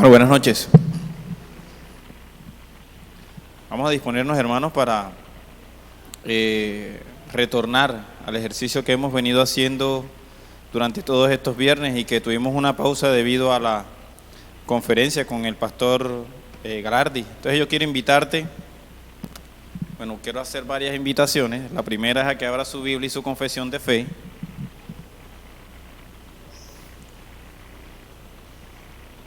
Bueno, buenas noches. Vamos a disponernos, hermanos, para retornar al ejercicio que hemos venido haciendo durante todos estos viernes y que tuvimos una pausa debido a la conferencia con el pastor Galardi. Entonces yo quiero invitarte, quiero hacer varias invitaciones. La primera es a que abra su Biblia y su confesión de fe.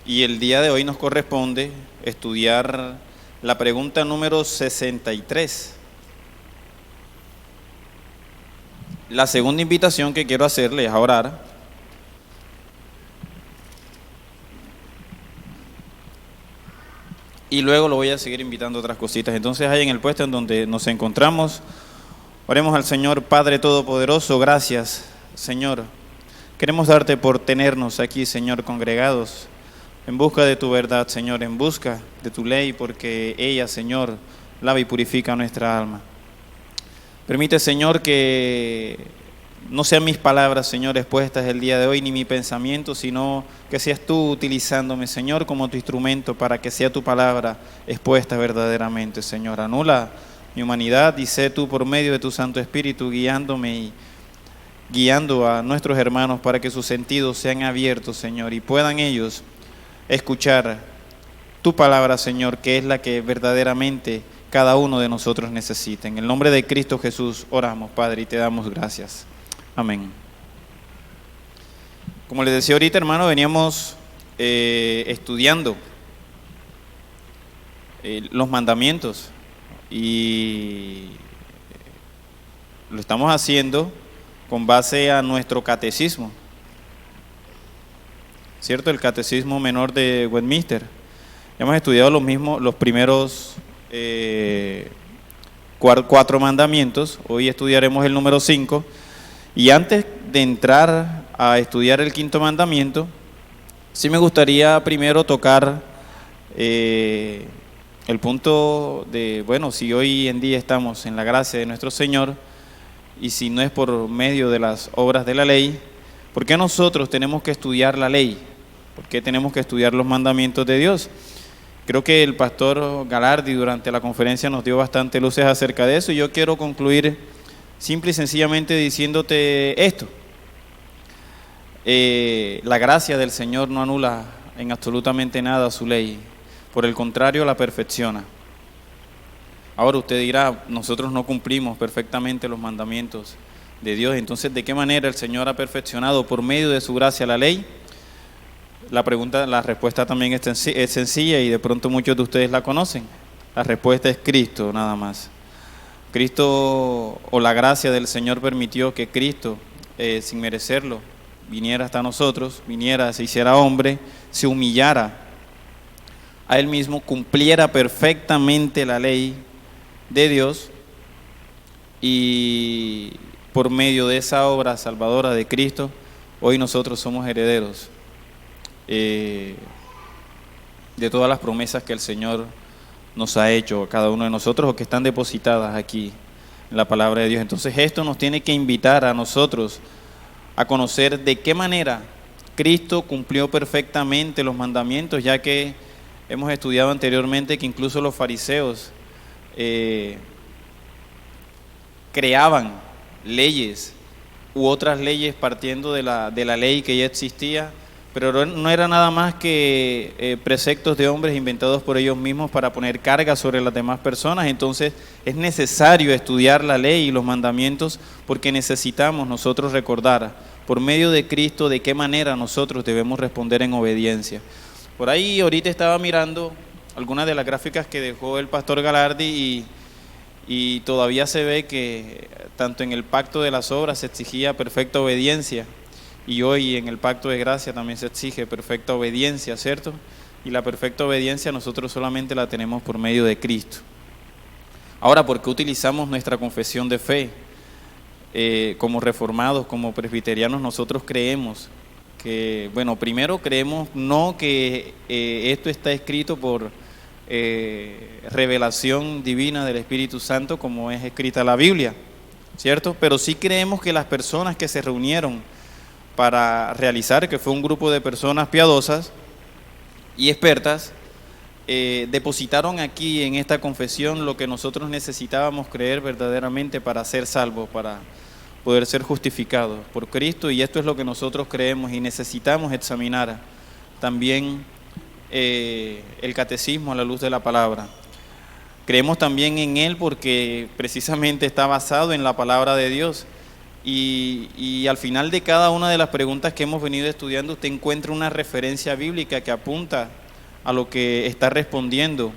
Y el día de hoy nos corresponde estudiar la pregunta número 63. La segunda invitación que quiero hacerle es a orar. Y luego lo voy a seguir invitando a otras cositas. Entonces, ahí en el puesto en donde nos encontramos, oremos al Señor. Padre Todopoderoso, gracias, Señor. Queremos darte por tenernos aquí, Señor, congregados en busca de tu verdad, Señor, en busca de tu ley, porque ella, Señor, lava y purifica nuestra alma. Permite, Señor, que no sean mis palabras, Señor, expuestas el día de hoy, ni mi pensamiento, sino que seas tú utilizándome, Señor, como tu instrumento para que sea tu palabra expuesta verdaderamente, Señor. Anula mi humanidad y sé tú por medio de tu Santo Espíritu guiándome y guiando a nuestros hermanos para que sus sentidos sean abiertos, Señor, y puedan ellos escuchar tu palabra, Señor, que es la que verdaderamente cada uno de nosotros necesita. En el nombre de Cristo Jesús oramos, Padre, y te damos gracias. Amén. Como les decía ahorita, hermano, veníamos estudiando los mandamientos y lo estamos haciendo con base a nuestro catecismo, ¿cierto? El catecismo menor de Westminster. Hemos estudiado los primeros 4 mandamientos. Hoy estudiaremos el número 5. Y antes de entrar a estudiar el 5.º mandamiento, sí me gustaría primero tocar el punto de, si hoy en día estamos en la gracia de nuestro Señor y si no es por medio de las obras de la ley, ¿por qué nosotros tenemos que estudiar la ley? ¿Por qué tenemos que estudiar los mandamientos de Dios? Creo que el pastor Galardi durante la conferencia nos dio bastante luces acerca de eso y yo quiero concluir simple y sencillamente diciéndote esto. La gracia del Señor no anula en absolutamente nada su ley, por el contrario la perfecciona. Ahora usted dirá, nosotros no cumplimos perfectamente los mandamientos de Dios, entonces ¿de qué manera el Señor ha perfeccionado por medio de su gracia la ley? La respuesta también es sencilla y de pronto muchos de ustedes la conocen. La respuesta es Cristo, nada más. Cristo, o la gracia del Señor, permitió que Cristo, sin merecerlo, viniera hasta nosotros, se hiciera hombre, se humillara a Él mismo, cumpliera perfectamente la ley de Dios y por medio de esa obra salvadora de Cristo, hoy nosotros somos herederos de todas las promesas que el Señor nos ha hecho a cada uno de nosotros o que están depositadas aquí en la palabra de Dios. Entonces esto nos tiene que invitar a nosotros a conocer de qué manera Cristo cumplió perfectamente los mandamientos, ya que hemos estudiado anteriormente que incluso los fariseos creaban leyes u otras leyes partiendo de la ley que ya existía, pero no era nada más que preceptos de hombres inventados por ellos mismos para poner carga sobre las demás personas. Entonces es necesario estudiar la ley y los mandamientos porque necesitamos nosotros recordar por medio de Cristo de qué manera nosotros debemos responder en obediencia. Por ahí ahorita estaba mirando algunas de las gráficas que dejó el pastor Galardi y todavía se ve que tanto en el pacto de las obras se exigía perfecta obediencia. Y hoy en el pacto de gracia también se exige perfecta obediencia, ¿cierto? Y la perfecta obediencia nosotros solamente la tenemos por medio de Cristo. Ahora, ¿por qué utilizamos nuestra confesión de fe? Como reformados, como presbiterianos, nosotros creemos que, primero creemos no que esto está escrito por revelación divina del Espíritu Santo como es escrita la Biblia, ¿cierto? Pero sí creemos que las personas que se reunieron para realizar, que fue un grupo de personas piadosas, y expertas depositaron aquí en esta confesión lo que nosotros necesitábamos creer verdaderamente para ser salvos, para poder ser justificados por Cristo, y esto es lo que nosotros creemos y necesitamos examinar también el catecismo a la luz de la palabra. Creemos también en él porque precisamente está basado en la palabra de Dios, y al final de cada una de las preguntas que hemos venido estudiando usted encuentra una referencia bíblica que apunta a lo que está respondiendo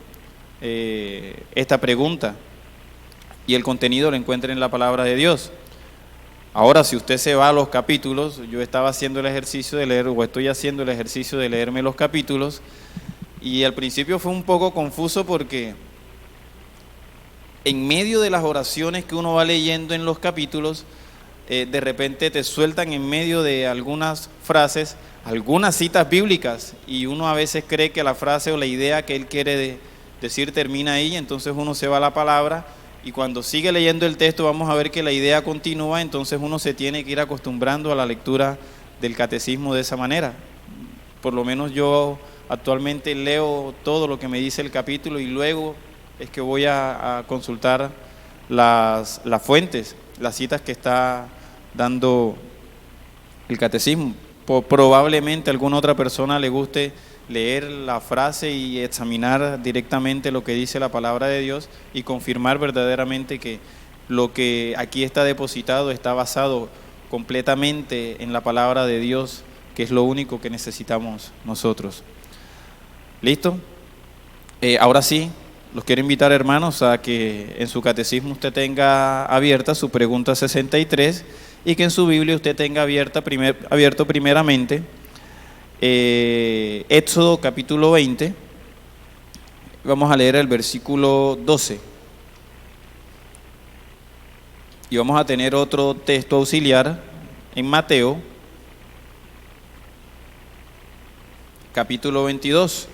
esta pregunta, y el contenido lo encuentra en la palabra de Dios. Ahora, si usted se va a los capítulos, yo estaba haciendo el ejercicio de leer, o estoy haciendo el ejercicio de leerme los capítulos, y al principio fue un poco confuso porque en medio de las oraciones que uno va leyendo en los capítulos, de repente te sueltan en medio de algunas frases, algunas citas bíblicas, y uno a veces cree que la frase o la idea que él quiere decir termina ahí, entonces uno se va a la palabra, y cuando sigue leyendo el texto vamos a ver que la idea continúa, entonces uno se tiene que ir acostumbrando a la lectura del catecismo de esa manera. Por lo menos yo actualmente leo todo lo que me dice el capítulo y luego es que voy a consultar las fuentes, las citas que está dando el catecismo. Probablemente a alguna otra persona le guste leer la frase y examinar directamente lo que dice la palabra de Dios y confirmar verdaderamente que lo que aquí está depositado está basado completamente en la palabra de Dios, que es lo único que necesitamos nosotros. ¿Listo? Ahora sí, los quiero invitar, hermanos, a que en su catecismo usted tenga abierta su pregunta 63 y que en su Biblia usted tenga abierto primeramente Éxodo capítulo 20. Vamos a leer el versículo 12. Y vamos a tener otro texto auxiliar en Mateo capítulo 22.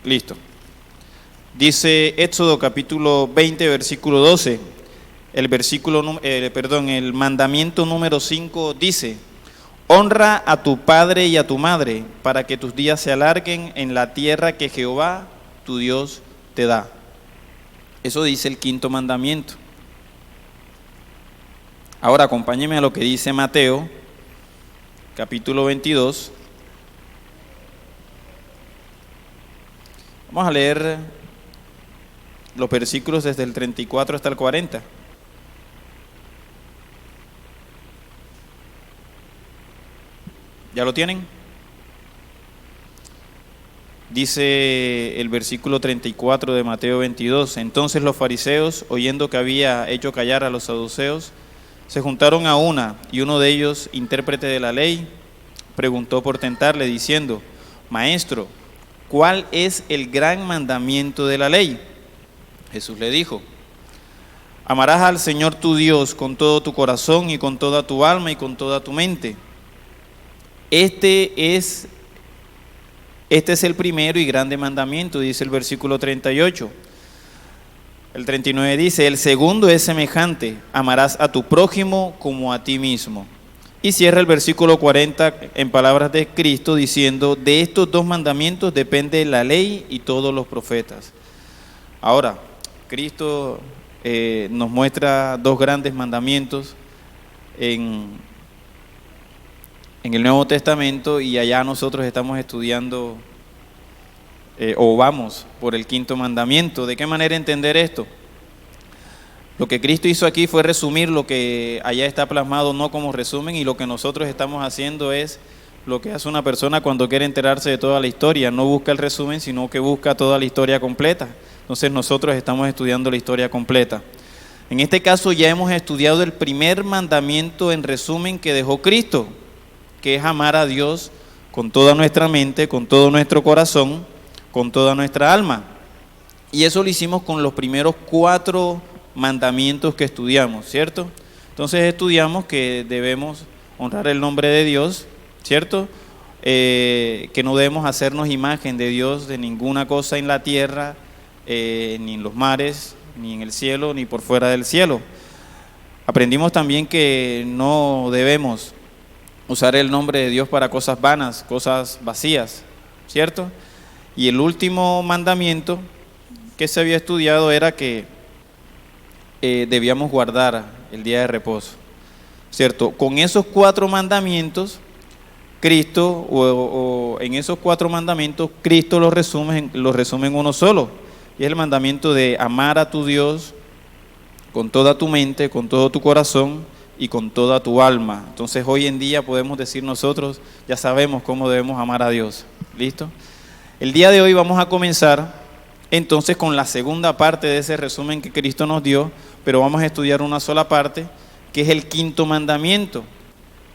Listo. Dice Éxodo capítulo 20, versículo 12. El mandamiento número 5 dice: honra a tu padre y a tu madre, para que tus días se alarguen en la tierra que Jehová tu Dios te da. Eso dice el quinto mandamiento. Ahora acompáñeme a lo que dice Mateo capítulo 22. Vamos a leer los versículos desde el 34 hasta el 40. ¿Ya lo tienen? Dice el versículo 34 de Mateo 22: entonces los fariseos, oyendo que había hecho callar a los saduceos, se juntaron a una, y uno de ellos, intérprete de la ley, preguntó por tentarle, diciendo: Maestro, ¿cuál es el gran mandamiento de la ley? Jesús le dijo: amarás al Señor tu Dios con todo tu corazón y con toda tu alma y con toda tu mente. Este es el primero y grande mandamiento, dice el versículo 38. El 39 dice: el segundo es semejante: amarás a tu prójimo como a ti mismo. Y cierra el versículo 40 en palabras de Cristo diciendo: de estos dos mandamientos depende la ley y todos los profetas. Ahora, Cristo nos muestra dos grandes mandamientos en el Nuevo Testamento, y allá nosotros estamos estudiando o vamos por el quinto mandamiento. ¿De qué manera entender esto? Lo que Cristo hizo aquí fue resumir lo que allá está plasmado, no como resumen, y lo que nosotros estamos haciendo es lo que hace una persona cuando quiere enterarse de toda la historia. No busca el resumen, sino que busca toda la historia completa. Entonces nosotros estamos estudiando la historia completa. En este caso ya hemos estudiado el primer mandamiento en resumen que dejó Cristo, que es amar a Dios con toda nuestra mente, con todo nuestro corazón, con toda nuestra alma. Y eso lo hicimos con los primeros 4 mandamientos que estudiamos, ¿cierto? Entonces estudiamos que debemos honrar el nombre de Dios, ¿cierto? Que no debemos hacernos imagen de Dios de ninguna cosa en la tierra, ni en los mares, ni en el cielo, ni por fuera del cielo. Aprendimos también que no debemos usar el nombre de Dios para cosas vanas, cosas vacías, ¿cierto? Y el último mandamiento que se había estudiado era que debíamos guardar el día de reposo, ¿cierto? Con esos 4 mandamientos, Cristo, o en esos 4 mandamientos, Cristo los resume en uno solo, y es el mandamiento de amar a tu Dios con toda tu mente, con todo tu corazón y con toda tu alma. Entonces hoy en día podemos decir nosotros, ya sabemos cómo debemos amar a Dios. ¿Listo? El día de hoy vamos a comenzar entonces con la segunda parte de ese resumen que Cristo nos dio, pero vamos a estudiar una sola parte, que es el 5.º mandamiento.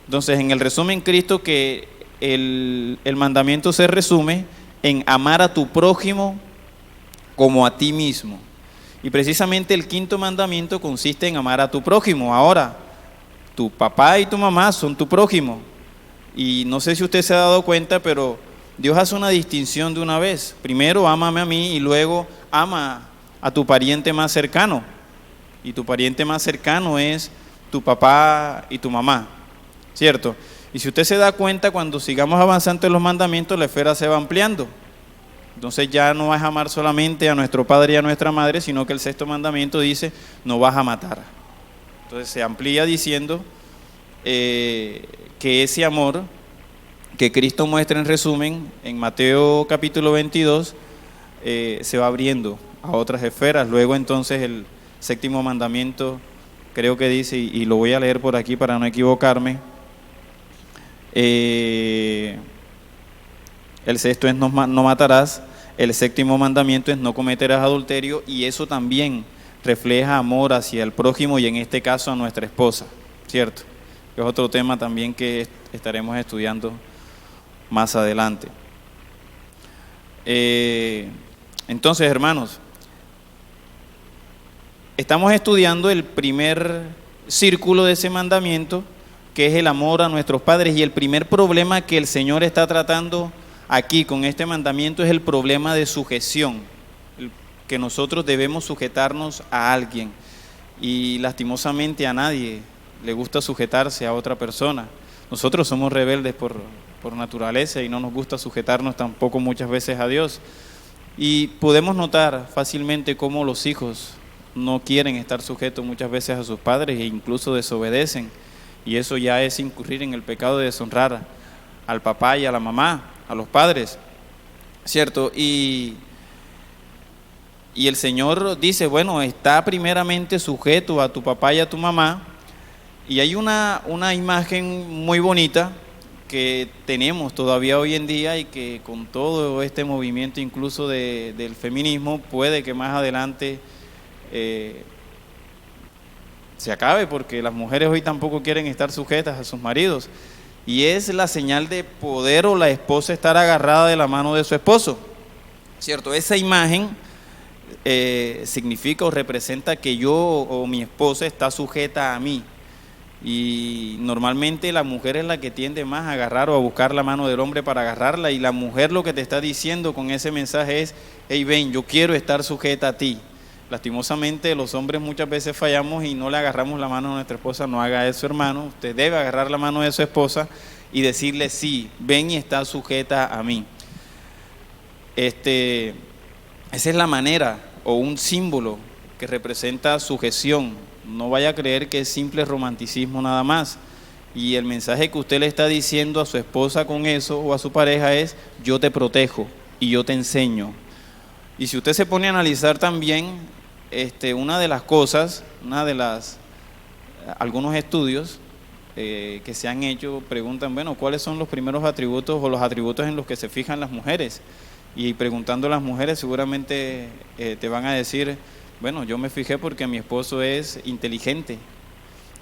Entonces en el resumen Cristo que el mandamiento se resume en amar a tu prójimo como a ti mismo. Y precisamente el 5.º mandamiento consiste en amar a tu prójimo. Ahora, tu papá y tu mamá son tu prójimo. Y no sé si usted se ha dado cuenta, pero Dios hace una distinción de una vez. Primero, ámame a mí y luego ama a tu pariente más cercano. Y tu pariente más cercano es tu papá y tu mamá, ¿cierto? Y si usted se da cuenta, cuando sigamos avanzando en los mandamientos, la esfera se va ampliando. Entonces ya no vas a amar solamente a nuestro padre y a nuestra madre, sino que el 6.º mandamiento dice, no vas a matar. Entonces se amplía diciendo que ese amor que Cristo muestra en resumen en Mateo capítulo 22 se va abriendo a otras esferas. Luego entonces el 7.º mandamiento creo que dice, y lo voy a leer por aquí para no equivocarme, el 6.º es no matarás, el 7.º mandamiento es no cometerás adulterio, y eso también refleja amor hacia el prójimo y en este caso a nuestra esposa, ¿cierto? Que es otro tema también que estaremos estudiando más adelante. Entonces, hermanos, estamos estudiando el primer círculo de ese mandamiento, que es el amor a nuestros padres, y el primer problema que el Señor está tratando aquí con este mandamiento es el problema de sujeción, que nosotros debemos sujetarnos a alguien, y lastimosamente a nadie le gusta sujetarse a otra persona. Nosotros somos rebeldes por naturaleza y no nos gusta sujetarnos tampoco muchas veces a Dios, y podemos notar fácilmente cómo los hijos no quieren estar sujetos muchas veces a sus padres e incluso desobedecen, y eso ya es incurrir en el pecado de deshonrar al papá y a la mamá, a los padres, ¿cierto? Y el Señor dice, bueno, está primeramente sujeto a tu papá y a tu mamá, y hay una imagen muy bonita que tenemos todavía hoy en día, y que con todo este movimiento incluso del feminismo puede que más adelante se acabe, porque las mujeres hoy tampoco quieren estar sujetas a sus maridos, y es la señal de poder o la esposa estar agarrada de la mano de su esposo, ¿cierto? Esa imagen significa o representa que yo o mi esposa está sujeta a mí, y normalmente la mujer es la que tiende más a agarrar o a buscar la mano del hombre para agarrarla, y la mujer lo que te está diciendo con ese mensaje es, hey, ven, yo quiero estar sujeta a ti. Lastimosamente los hombres muchas veces fallamos y no le agarramos la mano a nuestra esposa. No haga eso, hermano. Usted debe agarrar la mano de su esposa y decirle, sí, ven y está sujeta a mí. Esa es la manera o un símbolo que representa sujeción. No vaya a creer que es simple romanticismo nada más. Y el mensaje que usted le está diciendo a su esposa con eso o a su pareja es, yo te protejo y yo te enseño. Y si usted se pone a analizar también, algunos estudios que se han hecho preguntan, bueno, ¿cuáles son los primeros atributos o los atributos en los que se fijan las mujeres? Y preguntando a las mujeres seguramente te van a decir, bueno, yo me fijé porque mi esposo es inteligente,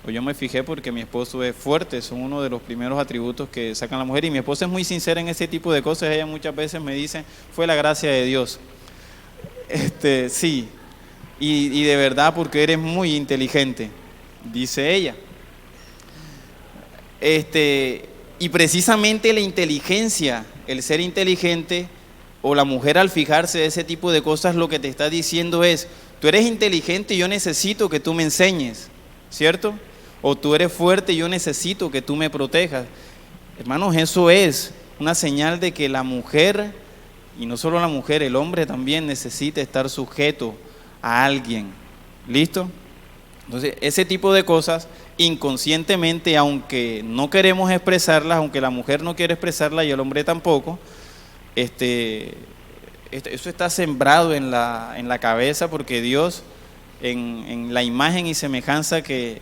o yo me fijé porque mi esposo es fuerte. Son uno de los primeros atributos que sacan la mujer, y mi esposa es muy sincera en ese tipo de cosas. Ella muchas veces me dice, fue la gracia de Dios. Sí, y de verdad porque eres muy inteligente, dice ella. Y precisamente la inteligencia, el ser inteligente o la mujer al fijarse de ese tipo de cosas, lo que te está diciendo es, tú eres inteligente y yo necesito que tú me enseñes, ¿cierto? O tú eres fuerte y yo necesito que tú me protejas. Hermanos, eso es una señal de que la mujer, y no solo la mujer, el hombre también necesita estar sujeto a alguien. ¿Listo? Entonces, ese tipo de cosas, inconscientemente, aunque no queremos expresarlas, aunque la mujer no quiere expresarlas y el hombre tampoco, eso está sembrado en la cabeza, porque Dios, en la imagen y semejanza que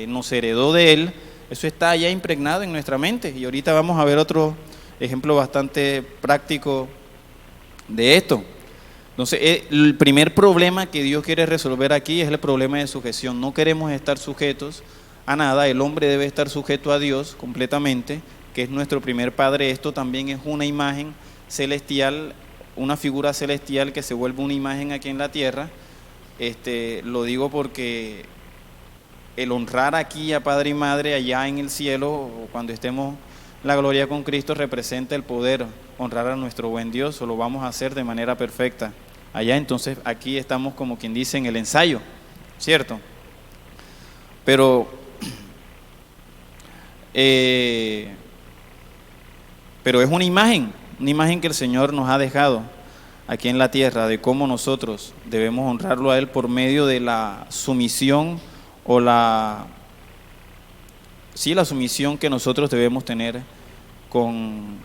nos heredó de Él, eso está ya impregnado en nuestra mente. Y ahorita vamos a ver otro ejemplo bastante práctico de esto. Entonces, el primer problema que Dios quiere resolver aquí es el problema de sujeción. No queremos estar sujetos a nada. El hombre debe estar sujeto a Dios completamente, que es nuestro primer padre. Esto también es una imagen celestial, una figura celestial que se vuelve una imagen aquí en la tierra. Lo digo porque el honrar aquí a padre y madre allá en el cielo, o cuando estemos en la gloria con Cristo, representa el poder honrar a nuestro buen Dios, o lo vamos a hacer de manera perfecta allá. Entonces aquí estamos, como quien dice, en el ensayo, ¿cierto? Pero es una imagen que el Señor nos ha dejado aquí en la tierra, de cómo nosotros debemos honrarlo a Él por medio de la sumisión o la sumisión que nosotros debemos tener con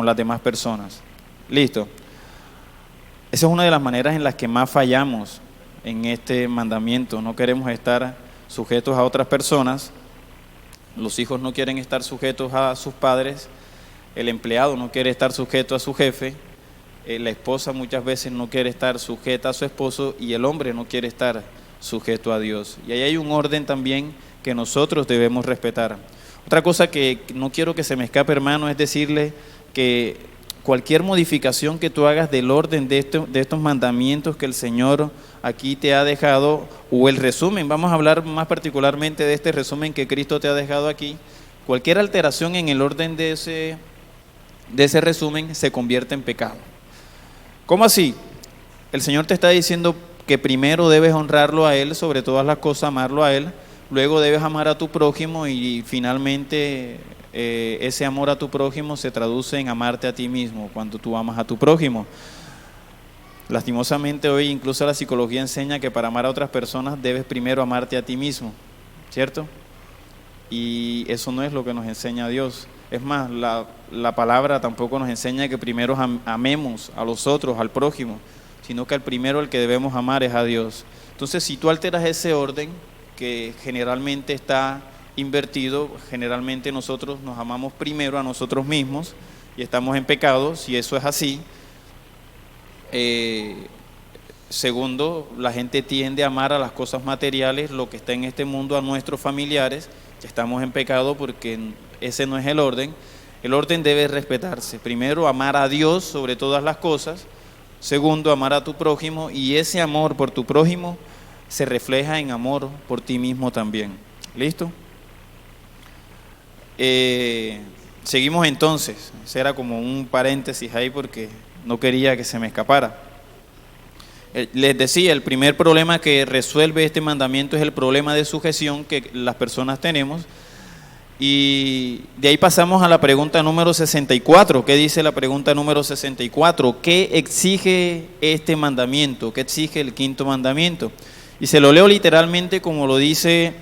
las demás personas. Listo. Esa es una de las maneras en las que más fallamos en este mandamiento. No queremos estar sujetos a otras personas. Los hijos no quieren estar sujetos a sus padres. El empleado no quiere estar sujeto a su jefe. La esposa muchas veces no quiere estar sujeta a su esposo, y el hombre no quiere estar sujeto a Dios. Y ahí hay un orden también que nosotros debemos respetar. Otra cosa que no quiero que se me escape, hermano, es decirle que cualquier modificación que tú hagas del orden de estos mandamientos que el Señor aquí te ha dejado, o el resumen, vamos a hablar más particularmente de este resumen que Cristo te ha dejado aquí, cualquier alteración en el orden de ese resumen se convierte en pecado. ¿Cómo así? El Señor te está diciendo que primero debes honrarlo a Él, sobre todas las cosas amarlo a Él, luego debes amar a tu prójimo, y finalmente ese amor a tu prójimo se traduce en amarte a ti mismo cuando tú amas a tu prójimo. Lastimosamente hoy incluso la psicología enseña que para amar a otras personas debes primero amarte a ti mismo, ¿cierto? Y eso no es lo que nos enseña Dios. Es más, la palabra tampoco nos enseña que primero amemos a los otros, al prójimo, sino que el primero al que debemos amar es a Dios. Entonces, si tú alteras ese orden, que generalmente está invertido, generalmente nosotros nos amamos primero a nosotros mismos y estamos en pecado. Si eso es así, segundo, la gente tiende a amar a las cosas materiales, lo que está en este mundo, a nuestros familiares, que estamos en pecado, porque ese no es el orden. El orden debe respetarse. Primero, amar a Dios sobre todas las cosas. Segundo, amar a tu prójimo, y ese amor por tu prójimo se refleja en amor por ti mismo también. ¿Listo? Seguimos entonces. Ese era como un paréntesis ahí porque no quería que se me escapara. Les decía, el primer problema que resuelve este mandamiento es el problema de sujeción que las personas tenemos. Y de ahí pasamos a la pregunta número 64. ¿Qué dice la pregunta número 64? ¿Qué exige este mandamiento? ¿Qué exige el quinto mandamiento? Y se lo leo literalmente como lo dice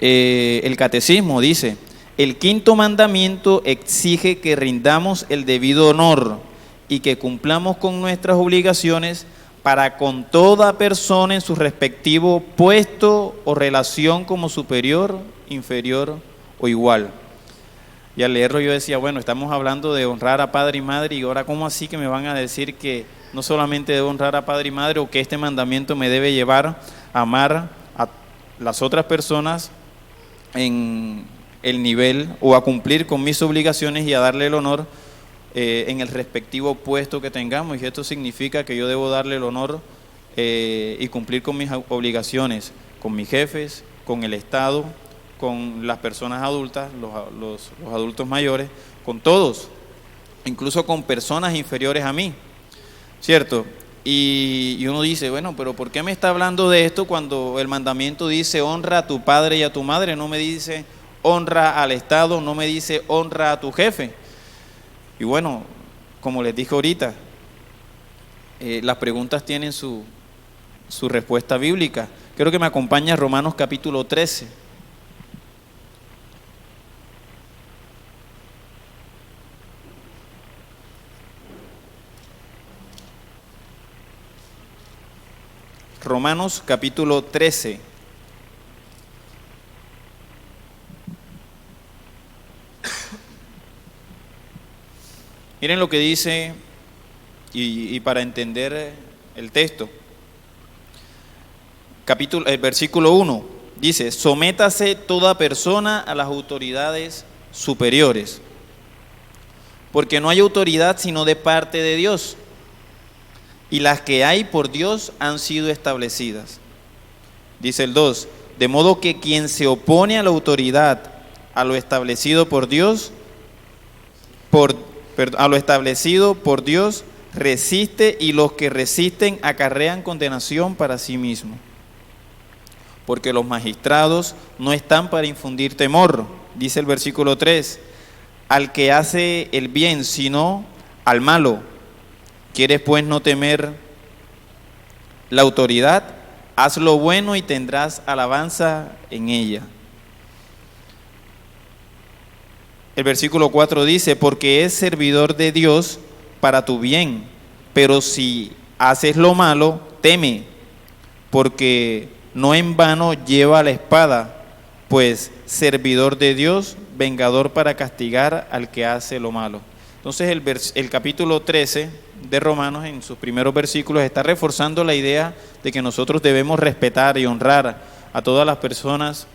el catecismo. Dice: el quinto mandamiento exige que rindamos el debido honor y que cumplamos con nuestras obligaciones para con toda persona en su respectivo puesto o relación como superior, inferior o igual. Y al leerlo yo decía, bueno, estamos hablando de honrar a padre y madre, y ahora ¿cómo así que me van a decir que no solamente debo honrar a padre y madre, o que este mandamiento me debe llevar a amar a las otras personas en el nivel, o a cumplir con mis obligaciones y a darle el honor en el respectivo puesto que tengamos? Y esto significa que yo debo darle el honor y cumplir con mis obligaciones, con mis jefes, con el Estado, con las personas adultas, los adultos mayores, con todos, incluso con personas inferiores a mí, ¿cierto? Y uno dice, bueno, pero ¿por qué me está hablando de esto cuando el mandamiento dice honra a tu padre y a tu madre? No me dice honra al Estado, no me dice honra a tu jefe. Y bueno, como les dije ahorita, las preguntas tienen su respuesta bíblica. Quiero que me acompañe a Romanos capítulo 13. Romanos capítulo 13. Miren lo que dice, y para entender el texto. Versículo 1 dice: sométase toda persona a las autoridades superiores, porque no hay autoridad sino de parte de Dios, y las que hay por Dios han sido establecidas. Dice el 2: de modo que quien se opone a la autoridad, a lo establecido por Dios, resiste, y los que resisten acarrean condenación para sí mismo. Porque los magistrados no están para infundir temor, dice el versículo 3, al que hace el bien, sino al malo. ¿Quieres pues no temer la autoridad? Haz lo bueno y tendrás alabanza en ella. El versículo 4 dice: porque es servidor de Dios para tu bien, pero si haces lo malo, teme, porque no en vano lleva la espada, pues servidor de Dios, vengador para castigar al que hace lo malo. Entonces el capítulo 13 de Romanos, en sus primeros versículos, está reforzando la idea de que nosotros debemos respetar y honrar a todas las personas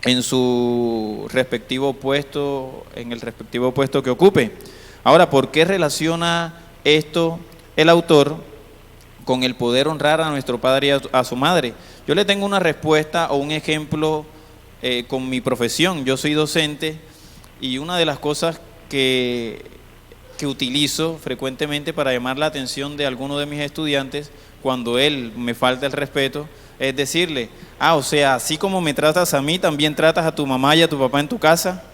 en su respectivo puesto, en el respectivo puesto que ocupe. Ahora, ¿por qué relaciona esto el autor con el poder honrar a nuestro padre y a su madre? Yo le tengo una respuesta o un ejemplo con mi profesión. Yo soy docente, y una de las cosas que utilizo frecuentemente para llamar la atención de alguno de mis estudiantes cuando él me falta el respeto es decirle: o sea, así como me tratas a mí, también tratas a tu mamá y a tu papá en tu casa.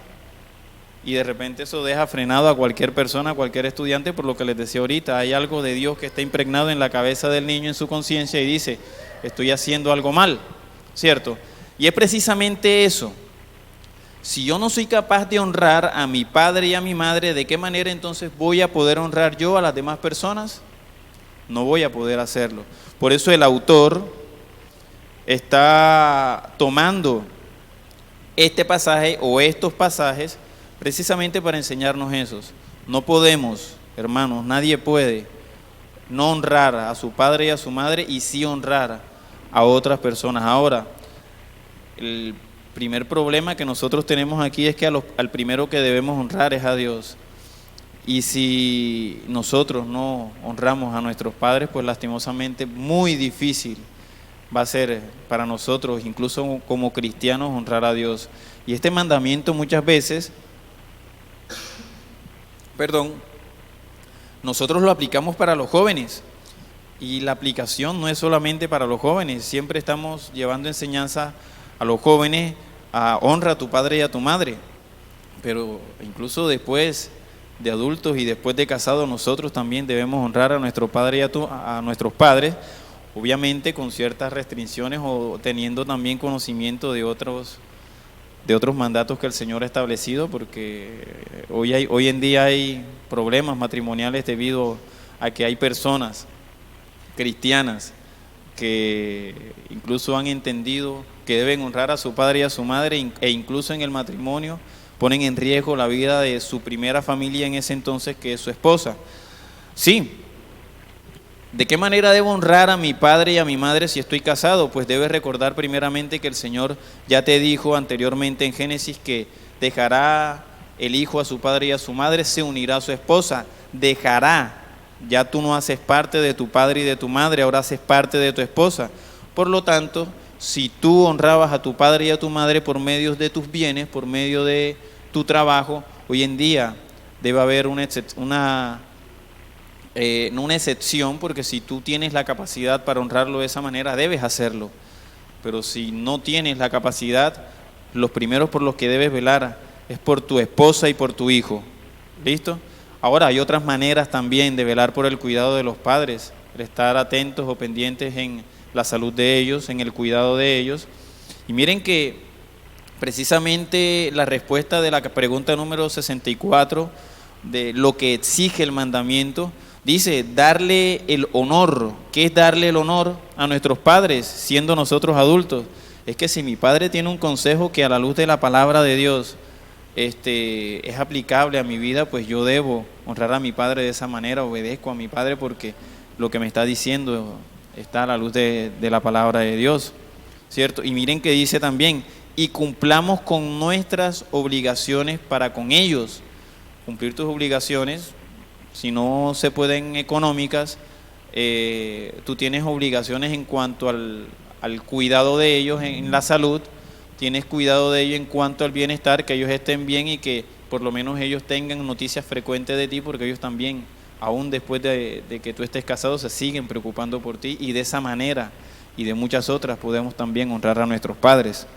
Y de repente eso deja frenado a cualquier persona, a cualquier estudiante, por lo que les decía ahorita. Hay algo de Dios que está impregnado en la cabeza del niño, en su conciencia, y dice: estoy haciendo algo mal, ¿cierto? Y es precisamente eso. Si yo no soy capaz de honrar a mi padre y a mi madre, ¿de qué manera entonces voy a poder honrar yo a las demás personas? No voy a poder hacerlo. Por eso el autor está tomando este pasaje o estos pasajes precisamente para enseñarnos esos. No podemos, hermanos, nadie puede no honrar a su padre y a su madre, y sí honrar a otras personas. Ahora, el primer problema que nosotros tenemos aquí es que al primero que debemos honrar es a Dios. Y si nosotros no honramos a nuestros padres, pues lastimosamente muy difícil va a ser para nosotros, incluso como cristianos, honrar a Dios. Y este mandamiento muchas veces, nosotros lo aplicamos para los jóvenes, y la aplicación no es solamente para los jóvenes. Siempre estamos llevando enseñanza a los jóvenes a honra a tu padre y a tu madre, pero incluso después de adultos y después de casados, nosotros también debemos honrar a nuestro padre y a nuestros padres, obviamente con ciertas restricciones o teniendo también conocimiento de otros mandatos que el Señor ha establecido, porque hoy en día hay problemas matrimoniales debido a que hay personas cristianas que incluso han entendido que deben honrar a su padre y a su madre, e incluso en el matrimonio ponen en riesgo la vida de su primera familia en ese entonces, que es su esposa. Sí. ¿De qué manera debo honrar a mi padre y a mi madre si estoy casado? Pues debes recordar primeramente que el Señor ya te dijo anteriormente en Génesis que dejará el hijo a su padre y a su madre, se unirá a su esposa. Dejará. Ya tú no haces parte de tu padre y de tu madre, ahora haces parte de tu esposa. Por lo tanto, si tú honrabas a tu padre y a tu madre por medio de tus bienes, por medio de tu trabajo, hoy en día debe haber no una excepción, porque si tú tienes la capacidad para honrarlo de esa manera, debes hacerlo. Pero si no tienes la capacidad, los primeros por los que debes velar es por tu esposa y por tu hijo. ¿Listo? Ahora hay otras maneras también de velar por el cuidado de los padres, el estar atentos o pendientes en la salud de ellos, en el cuidado de ellos. Y miren que precisamente la respuesta de la pregunta número 64, de lo que exige el mandamiento, dice darle el honor. ¿Qué es darle el honor a nuestros padres siendo nosotros adultos? Es que si mi padre tiene un consejo que a la luz de la palabra de Dios es aplicable a mi vida, pues yo debo honrar a mi padre de esa manera, obedezco a mi padre porque lo que me está diciendo está a la luz de la palabra de Dios, ¿cierto? Y miren que dice también, y cumplamos con nuestras obligaciones para con ellos. Cumplir tus obligaciones, si no se pueden económicas, tú tienes obligaciones en cuanto al cuidado de ellos en la salud, tienes cuidado de ellos en cuanto al bienestar, que ellos estén bien y que por lo menos ellos tengan noticias frecuentes de ti, porque ellos también, aún después de que tú estés casado, se siguen preocupando por ti, y de esa manera y de muchas otras podemos también honrar a nuestros padres.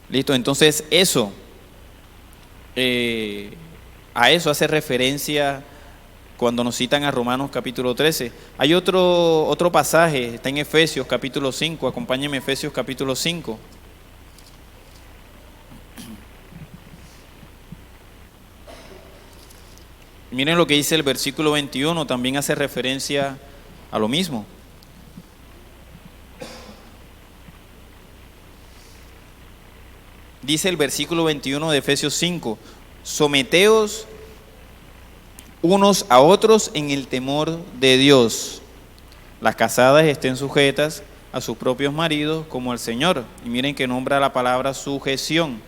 Listo, entonces eso, a eso hace referencia cuando nos citan a Romanos capítulo 13. Hay otro pasaje, está en Efesios capítulo 5, acompáñenme, Efesios capítulo 5. Miren lo que dice el versículo 21, también hace referencia a lo mismo. Dice el versículo 21 de Efesios 5, someteos unos a otros en el temor de Dios. Las casadas estén sujetas a sus propios maridos como al Señor. Y miren que nombra la palabra sujeción,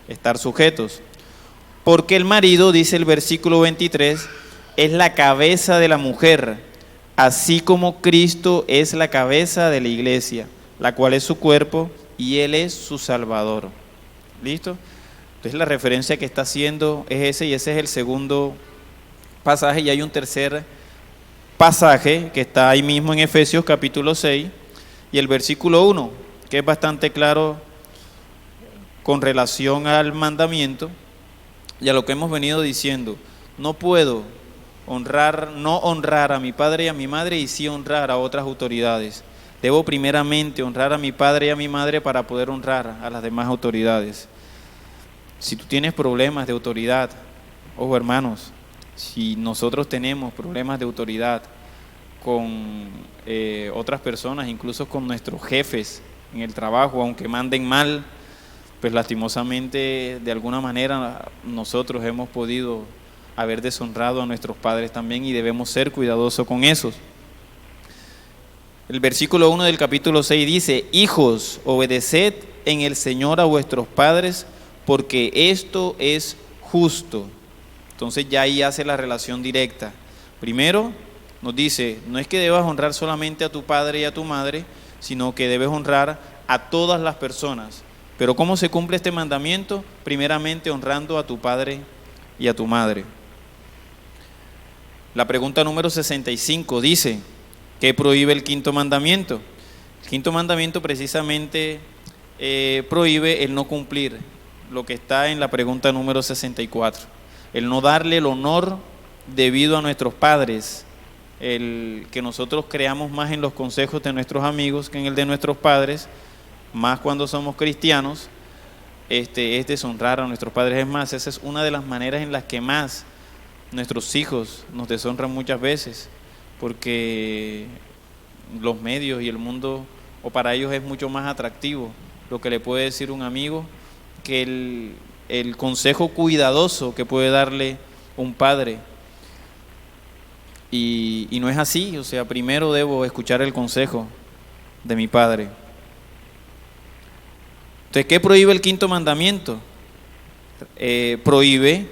estar sujetos. Porque el marido, dice el versículo 23, es la cabeza de la mujer, así como Cristo es la cabeza de la iglesia, la cual es su cuerpo y Él es su Salvador. ¿Listo? Entonces la referencia que está haciendo es ese, y ese es el segundo pasaje, y hay un tercer pasaje que está ahí mismo en Efesios capítulo 6 y el versículo 1, que es bastante claro con relación al mandamiento y a lo que hemos venido diciendo. No puedo no honrar a mi padre y a mi madre y sí honrar a otras autoridades. Debo primeramente honrar a mi padre y a mi madre para poder honrar a las demás autoridades. Si tú tienes problemas de autoridad, ojo hermanos, si nosotros tenemos problemas de autoridad con otras personas, incluso con nuestros jefes en el trabajo, aunque manden mal, pues lastimosamente de alguna manera nosotros hemos podido haber deshonrado a nuestros padres también, y debemos ser cuidadosos con esos. El versículo 1 del capítulo 6 dice, hijos, obedeced en el Señor a vuestros padres, porque esto es justo. Entonces ya ahí hace la relación directa. Primero nos dice, no es que debas honrar solamente a tu padre y a tu madre, sino que debes honrar a todas las personas. Pero ¿cómo se cumple este mandamiento? Primeramente honrando a tu padre y a tu madre. La pregunta número 65 dice, ¿qué prohíbe el quinto mandamiento? El quinto mandamiento precisamente prohíbe el no cumplir lo que está en la pregunta número 64. El no darle el honor debido a nuestros padres, el que nosotros creamos más en los consejos de nuestros amigos que en el de nuestros padres, más cuando somos cristianos, es deshonrar a nuestros padres. Es más, esa es una de las maneras en las que más nuestros hijos nos deshonran muchas veces, porque los medios y el mundo, o para ellos es mucho más atractivo lo que le puede decir un amigo que el consejo cuidadoso que puede darle un padre. Y no es así, o sea, primero debo escuchar el consejo de mi padre. Entonces, ¿qué prohíbe el quinto mandamiento? Prohíbe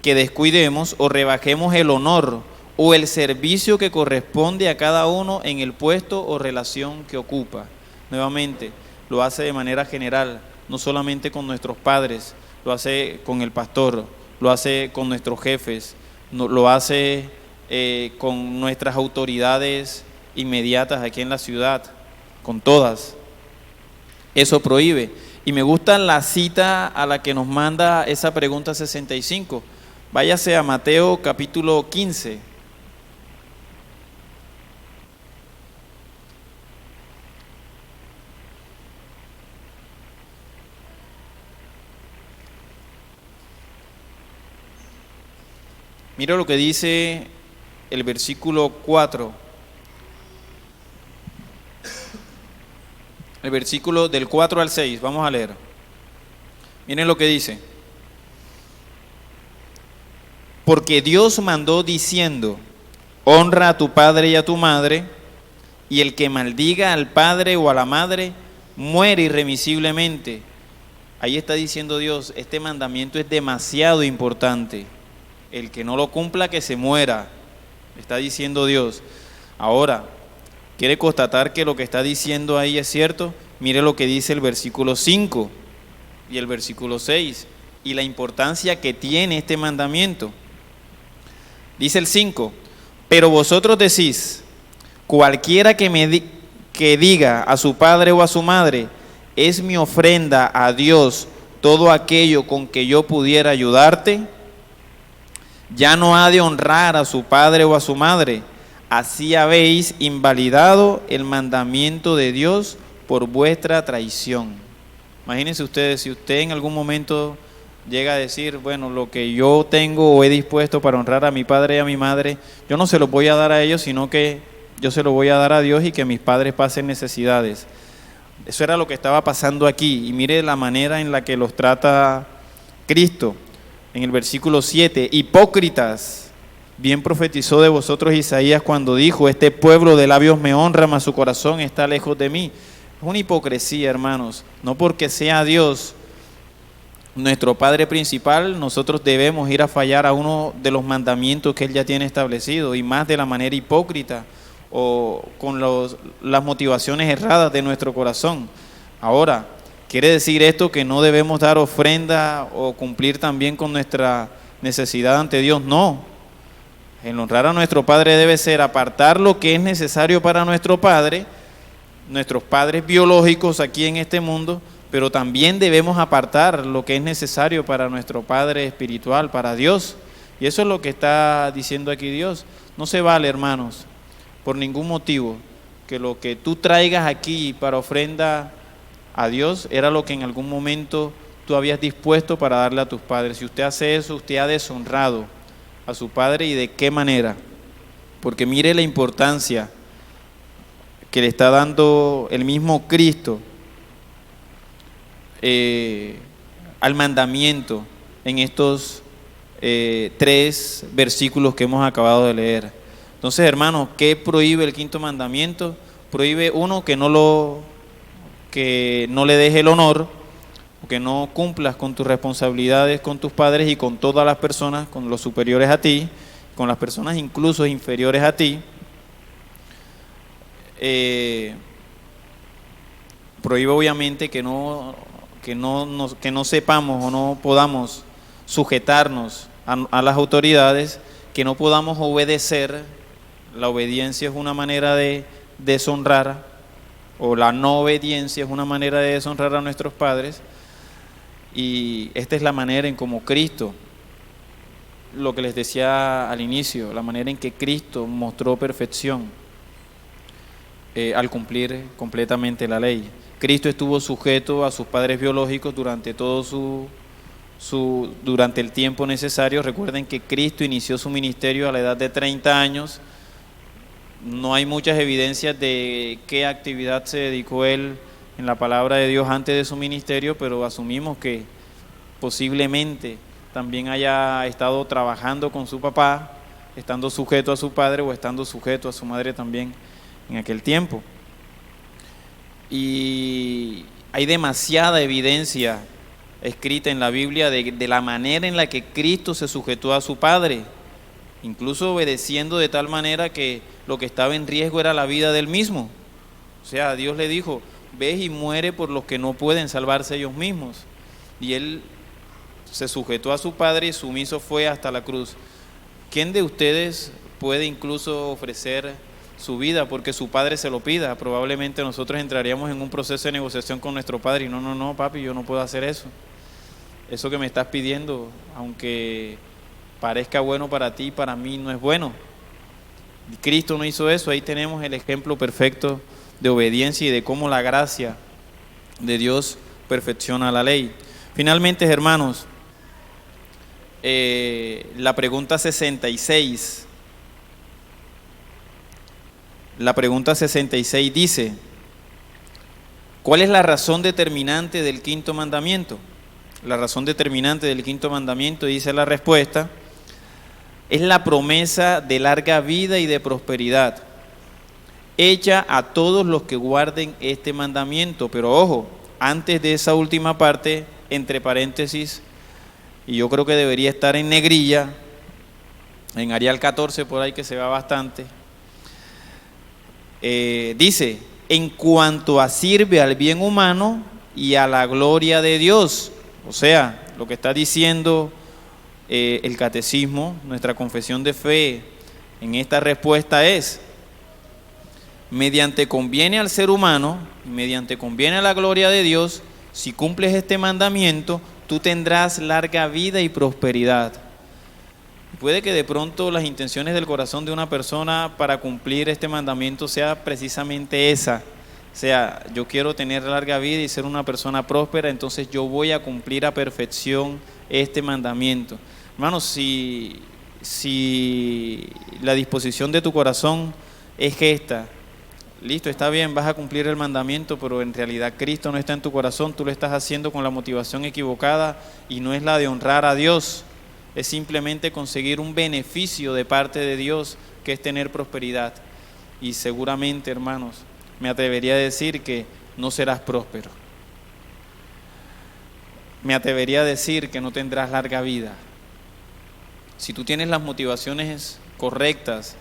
que descuidemos o rebajemos el honor o el servicio que corresponde a cada uno en el puesto o relación que ocupa. nuevamente, lo hace de manera general, no solamente con nuestros padres, lo hace con el pastor, lo hace con nuestros jefes, lo hace con nuestras autoridades inmediatas aquí en la ciudad, con todas. Eso prohíbe. Y me gusta la cita a la que nos manda esa pregunta 65. Váyase a Mateo capítulo 15. Mira lo que dice el versículo 4. El versículo del 4 al 6, vamos a leer. Miren lo que dice. Porque Dios mandó diciendo, honra a tu padre y a tu madre, y el que maldiga al padre o a la madre, muere irremisiblemente. Ahí está diciendo Dios, este mandamiento es demasiado importante. El que no lo cumpla, que se muera, está diciendo Dios. Ahora, ¿quiere constatar que lo que está diciendo ahí es cierto? Mire lo que dice el versículo 5 y el versículo 6 y la importancia que tiene este mandamiento. Dice el 5, pero vosotros decís, cualquiera que diga a su padre o a su madre, es mi ofrenda a Dios todo aquello con que yo pudiera ayudarte, ya no ha de honrar a su padre o a su madre. Así habéis invalidado el mandamiento de Dios por vuestra traición. Imagínense ustedes, si usted en algún momento llega a decir, bueno, lo que yo tengo o he dispuesto para honrar a mi padre y a mi madre, yo no se lo voy a dar a ellos, sino que yo se lo voy a dar a Dios y que mis padres pasen necesidades. Eso era lo que estaba pasando aquí. Y mire la manera en la que los trata Cristo. En el versículo 7, hipócritas, bien profetizó de vosotros Isaías cuando dijo, este pueblo de labios me honra, mas su corazón está lejos de mí. Es una hipocresía, hermanos. No porque sea Dios nuestro Padre principal, nosotros debemos ir a fallar a uno de los mandamientos que Él ya tiene establecido, y más de la manera hipócrita o con las motivaciones erradas de nuestro corazón. Ahora, ¿quiere decir esto que no debemos dar ofrenda o cumplir también con nuestra necesidad ante Dios? No. El honrar a nuestro Padre debe ser apartar lo que es necesario para nuestro Padre, nuestros padres biológicos aquí en este mundo, pero también debemos apartar lo que es necesario para nuestro Padre espiritual, para Dios. Y eso es lo que está diciendo aquí Dios. No se vale, hermanos, por ningún motivo, que lo que tú traigas aquí para ofrenda a Dios era lo que en algún momento tú habías dispuesto para darle a tus padres. Si usted hace eso, usted ha deshonrado a su padre. ¿Y de qué manera? Porque mire la importancia que le está dando el mismo Cristo al mandamiento en estos 3 versículos que hemos acabado de leer. Entonces, hermanos, ¿qué prohíbe el quinto mandamiento? Prohíbe uno, que no le deje el honor, que no cumplas con tus responsabilidades con tus padres y con todas las personas, con los superiores a ti, con las personas incluso inferiores a ti. Prohíbe obviamente que no sepamos o no podamos sujetarnos a las autoridades, que no podamos obedecer. La obediencia es una manera de deshonrar, o la no obediencia es una manera de deshonrar a nuestros padres, y esta es la manera en como Cristo, lo que les decía al inicio, la manera en que Cristo mostró perfección al cumplir completamente la ley. Cristo estuvo sujeto a sus padres biológicos durante todo durante el tiempo necesario. Recuerden que Cristo inició su ministerio a la edad de 30 años. No hay muchas evidencias de qué actividad se dedicó él en la palabra de Dios antes de su ministerio, pero asumimos que posiblemente también haya estado trabajando con su papá, estando sujeto a su padre o estando sujeto a su madre también en aquel tiempo. Y hay demasiada evidencia escrita en la Biblia de la manera en la que Cristo se sujetó a su Padre, incluso obedeciendo de tal manera que lo que estaba en riesgo era la vida del mismo. O sea, Dios le dijo, ves y muere por los que no pueden salvarse ellos mismos. Y Él se sujetó a su Padre y sumiso fue hasta la cruz. ¿Quién de ustedes puede incluso ofrecer su vida porque su Padre se lo pida? Probablemente nosotros entraríamos en un proceso de negociación con nuestro Padre y no, papi, yo no puedo hacer eso. Eso que me estás pidiendo, aunque parezca bueno para ti, para mí no es bueno. Cristo no hizo eso. Ahí tenemos el ejemplo perfecto de obediencia y de cómo la gracia de Dios perfecciona la ley. Finalmente, hermanos, la pregunta 66. La pregunta 66 dice: ¿cuál es la razón determinante del quinto mandamiento? La razón determinante del quinto mandamiento, dice la respuesta, es la promesa de larga vida y de prosperidad, hecha a todos los que guarden este mandamiento. Pero ojo, antes de esa última parte, entre paréntesis, y yo creo que debería estar en negrilla, en Arial 14 por ahí que se va bastante, dice: en cuanto a sirve al bien humano y a la gloria de Dios. O sea, lo que está diciendo el catecismo, nuestra confesión de fe en esta respuesta es: mediante conviene al ser humano y mediante conviene a la gloria de Dios, si cumples este mandamiento, tú tendrás larga vida y prosperidad. Puede que de pronto las intenciones del corazón de una persona para cumplir este mandamiento sea precisamente esa. O sea, yo quiero tener larga vida y ser una persona próspera, entonces yo voy a cumplir a perfección este mandamiento. Hermanos, si la disposición de tu corazón es esta, listo, está bien, vas a cumplir el mandamiento, pero en realidad Cristo no está en tu corazón, tú lo estás haciendo con la motivación equivocada y no es la de honrar a Dios, es simplemente conseguir un beneficio de parte de Dios, que es tener prosperidad. Y seguramente, hermanos, me atrevería a decir que no serás próspero. Me atrevería a decir que no tendrás larga vida. Si tú tienes las motivaciones correctas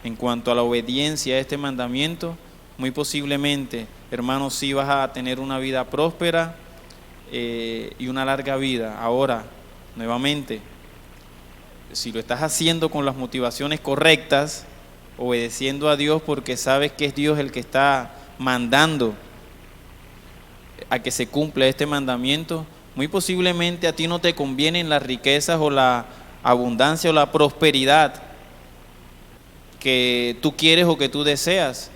en cuanto a la obediencia a este mandamiento, muy posiblemente, hermanos, sí vas a tener una vida próspera y una larga vida. Ahora, nuevamente, si lo estás haciendo con las motivaciones correctas, obedeciendo a Dios porque sabes que es Dios el que está mandando a que se cumpla este mandamiento, muy posiblemente a ti no te convienen las riquezas o la abundancia o la prosperidad que tú quieres o que tú deseas,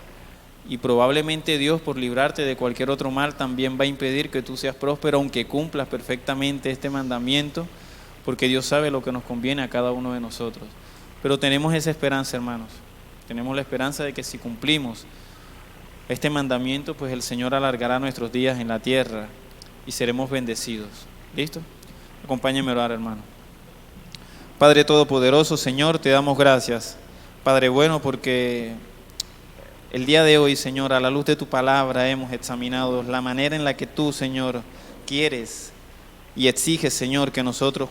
y probablemente Dios, por librarte de cualquier otro mal, también va a impedir que tú seas próspero aunque cumplas perfectamente este mandamiento, porque Dios sabe lo que nos conviene a cada uno de nosotros. Pero tenemos esa esperanza, hermanos, tenemos la esperanza de que si cumplimos este mandamiento, pues el Señor alargará nuestros días en la tierra y seremos bendecidos. ¿Listo? Acompáñenme a orar, hermano. Padre Todopoderoso, Señor, te damos gracias, Padre bueno, porque el día de hoy, Señor, a la luz de tu palabra hemos examinado la manera en la que tú, Señor, quieres y exiges, Señor, que nosotros